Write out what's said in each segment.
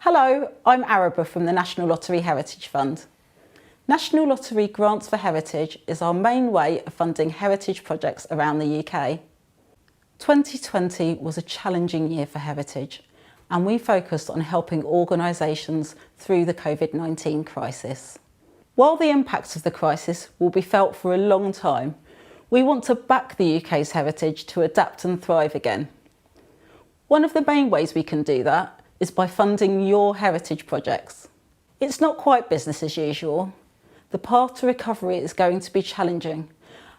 Hello, I'm Araba from the National Lottery Heritage Fund. National Lottery Grants for Heritage is our main way of funding heritage projects around the UK. 2020 was a challenging year for heritage, and we focused on helping organisations through the COVID-19 crisis. While the impacts of the crisis will be felt for a long time, we want to back the UK's heritage to adapt and thrive again. One of the main ways we can do that is by funding your heritage projects. It's not quite business as usual. The path to recovery is going to be challenging,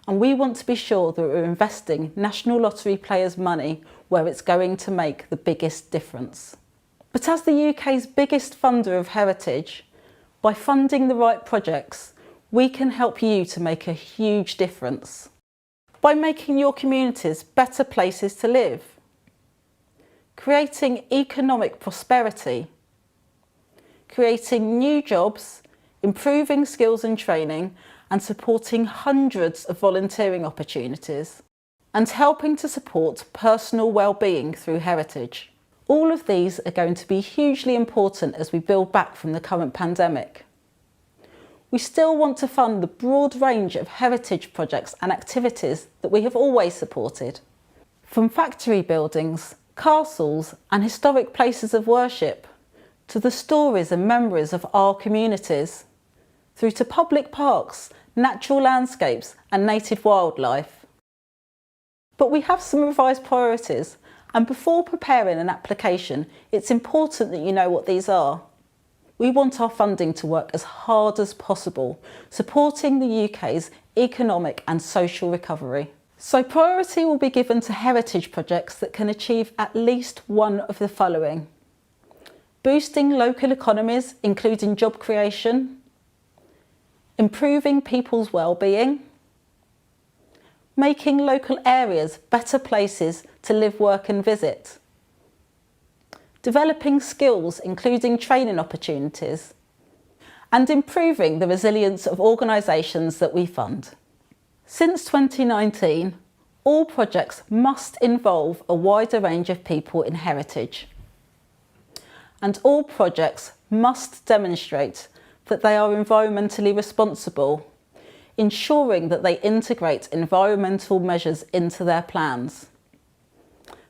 and we want to be sure that we're investing National Lottery players' money where it's going to make the biggest difference. But as the UK's biggest funder of heritage, by funding the right projects, we can help you to make a huge difference. By making your communities better places to live, creating economic prosperity, creating new jobs, improving skills and training, and supporting hundreds of volunteering opportunities, and helping to support personal well-being through heritage. All of these are going to be hugely important as we build back from the current pandemic. We still want to fund the broad range of heritage projects and activities that we have always supported. From factory buildings, castles and historic places of worship, to the stories and memories of our communities, through to public parks, natural landscapes and native wildlife. But we have some revised priorities, and before preparing an application, it's important that you know what these are. We want our funding to work as hard as possible, supporting the UK's economic and social recovery. So priority will be given to heritage projects that can achieve at least one of the following: boosting local economies, including job creation, improving people's well-being, making local areas better places to live, work and visit, developing skills, including training opportunities, and improving the resilience of organisations that we fund. Since 2019, all projects must involve a wider range of people in heritage, and all projects must demonstrate that they are environmentally responsible, ensuring that they integrate environmental measures into their plans.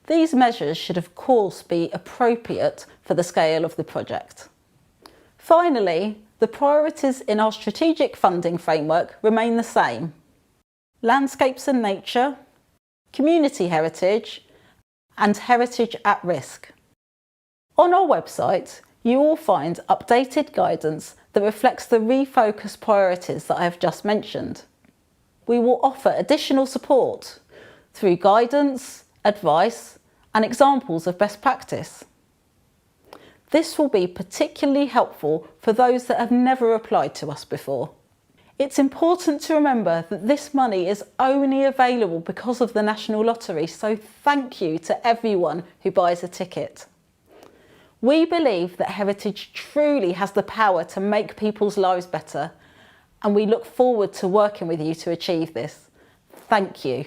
These measures should of course be appropriate for the scale of the project. Finally, the priorities in our strategic funding framework remain the same: landscapes and nature, community heritage, and heritage at risk. On our website, you will find updated guidance that reflects the refocused priorities that I have just mentioned. We will offer additional support through guidance, advice, and examples of best practice. This will be particularly helpful for those that have never applied to us before. It's important to remember that this money is only available because of the National Lottery, so thank you to everyone who buys a ticket. We believe that heritage truly has the power to make people's lives better, and we look forward to working with you to achieve this. Thank you.